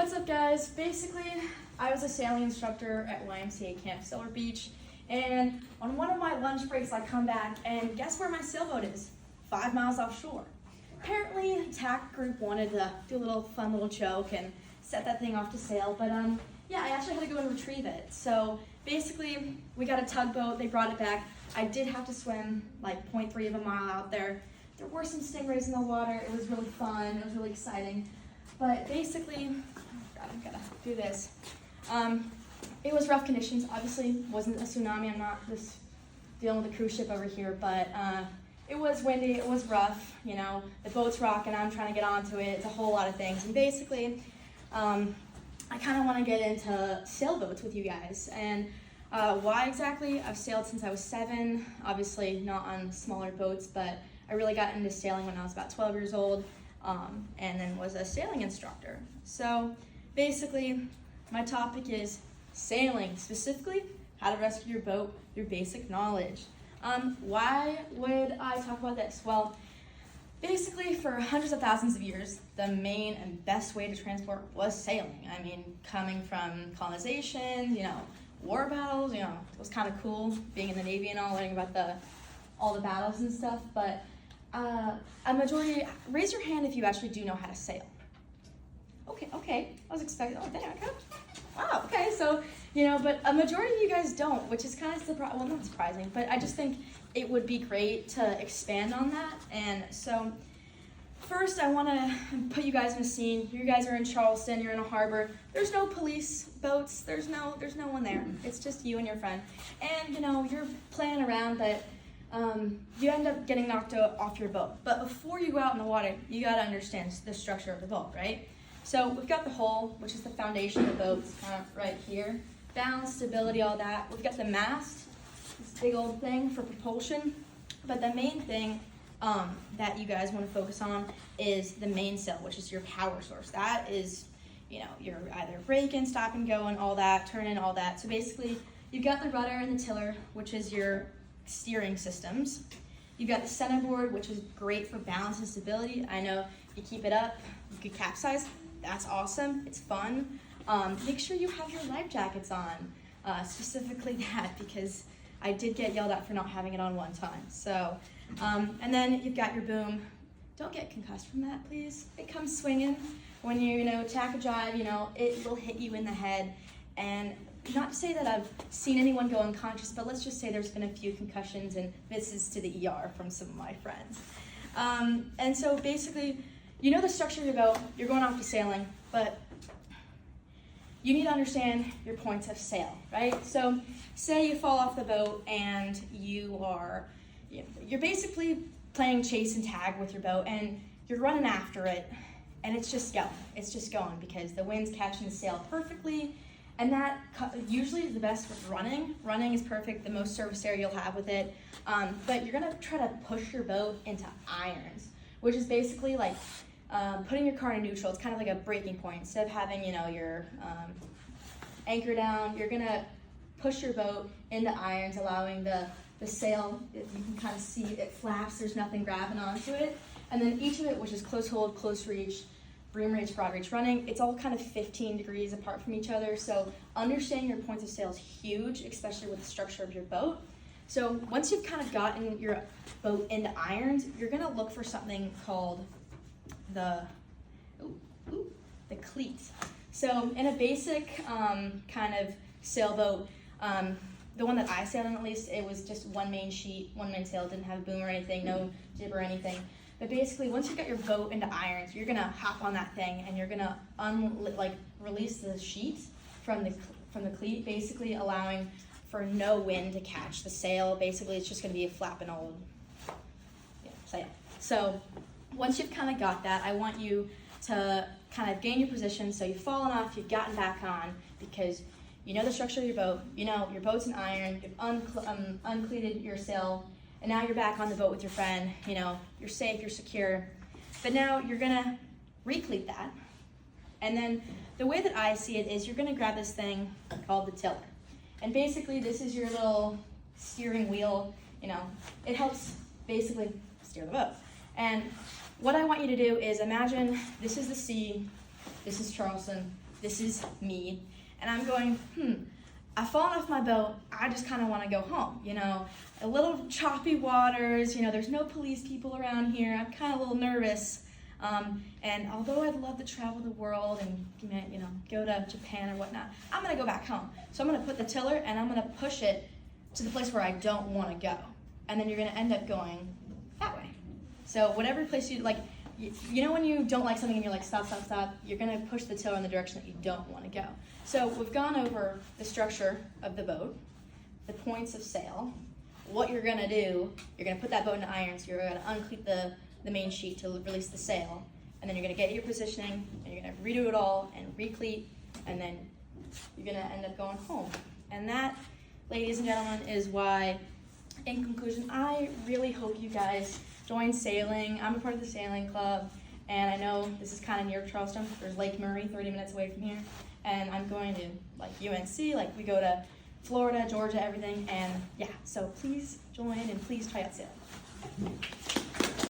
What's up, guys? Basically, I was a sailing instructor at YMCA Camp Silver Beach, and on one of my lunch breaks I come back and guess where my sailboat is? 5 miles offshore. Apparently, TAC group wanted to do a little fun little joke and set that thing off to sail, but yeah, I actually had to go and retrieve it. So basically, we got a tugboat, they brought it back. I did have to swim like 0.3 of a mile out there. There were some stingrays in the water. It was really fun, it was really exciting. But basically, God, I'm gonna do this. It was rough conditions. Obviously, wasn't a tsunami. I'm not just dealing with a cruise ship over here, but it was windy, it was rough, you know, the boat's rocking, I'm trying to get onto it, it's a whole lot of things. And basically, I kind of want to get into sailboats with you guys. And why exactly? I've sailed since I was 7, obviously not on smaller boats, but I really got into sailing when I was about 12 years old. And then was a sailing instructor. So basically, my topic is sailing, specifically how to rescue your boat through basic knowledge. Why would I talk about this? Well, basically for hundreds of thousands of years, the main and best way to transport was sailing. I mean, coming from colonization, you know, war battles, you know, it was kind of cool being in the Navy and all, learning about all the battles and stuff, but a majority, raise your hand if you actually do know how to sail. Okay, I was expecting, oh, there I go. Wow, okay, so, you know, but a majority of you guys don't, which is kind of well, not surprising, but I just think it would be great to expand on that. And so, first I want to put you guys in a scene. You guys are in Charleston, you're in a harbor. There's no police boats, there's no one there. It's just you and your friend. And, you know, you're playing around, but you end up getting knocked off your boat. But before you go out in the water, you gotta understand the structure of the boat, right? So we've got the hull, which is the foundation of the boat, right here. Balance, stability, all that. We've got the mast, this big old thing for propulsion. But the main thing that you guys wanna focus on is the mainsail, which is your power source. That is, you know, you're either braking, stopping, going, all that, turning, all that. So basically, you've got the rudder and the tiller, which is your steering systems. You've got the centerboard, which is great for balance and stability. I know if you keep it up, you could capsize. That's awesome, it's fun. Make sure you have your life jackets on, specifically that, because I did get yelled at for not having it on one time. So, and then you've got your boom. Don't get concussed from that, please. It comes swinging. When you attack a jive, it will hit you in the head. And not to say that I've seen anyone go unconscious, but let's just say there's been a few concussions and visits to the ER from some of my friends. And so basically, you know the structure of your boat, you're going off to sailing, but you need to understand your points of sail, right? So say you fall off the boat and you're basically playing chase and tag with your boat and you're running after it and it's just going because the wind's catching the sail perfectly. And that usually is the best with running. Running is perfect, the most surface area you'll have with it. But you're gonna try to push your boat into irons, which is basically like putting your car in neutral. It's kind of like a breaking point. Instead of having, your anchor down, you're gonna push your boat into irons, allowing the sail, you can kind of see it flaps, there's nothing grabbing onto it. And then each of it, which is close hold, close reach, bream reach, broad reach, running, it's all kind of 15 degrees apart from each other. So understanding your points of sail is huge, especially with the structure of your boat. So once you've kind of gotten your boat into irons, you're gonna look for something called the cleat. So in a basic kind of sailboat, the one that I sailed in at least, it was just one main sheet, one main sail, didn't have a boom or anything, no jib or anything. But basically, once you get your boat into irons, you're gonna hop on that thing and you're gonna release the sheet from the cleat, basically allowing for no wind to catch the sail. Basically, it's just gonna be a flapping old sail. So once you've kind of got that, I want you to kind of gain your position. So you've fallen off, you've gotten back on, because you know the structure of your boat. You know your boat's in iron. You've uncleated your sail. And now you're back on the boat with your friend, you're safe, you're secure. But now you're gonna recleat that. And then the way that I see it is you're gonna grab this thing called the tiller. And basically this is your little steering wheel, it helps basically steer the boat. And what I want you to do is imagine this is the sea, this is Charleston, this is me, and I'm going, I've fallen off my boat, I just kind of want to go home, you know, a little choppy waters, you know, there's no police people around here, I'm kind of a little nervous, and although I'd love to travel the world and, you know, go to Japan or whatnot, I'm going to go back home. So I'm going to put the tiller and I'm going to push it to the place where I don't want to go, and then you're going to end up going that way. So whatever place you, like, you know when you don't like something and you're like, stop, stop, stop, you're going to push the tiller in the direction that you don't want to go. So we've gone over the structure of the boat, the points of sail, what you're going to do. You're going to put that boat into irons, you're going to uncleat the main sheet to release the sail, and then you're going to get your positioning, and you're going to redo it all and recleat, and then you're going to end up going home. And that, ladies and gentlemen, is why, in conclusion, I really hope you guys join sailing. I'm a part of the sailing club, and I know this is kind of near Charleston. There's Lake Murray, 30 minutes away from here, and I'm going to like UNC, like we go to Florida, Georgia, everything, and yeah, so please join and please try out sailing.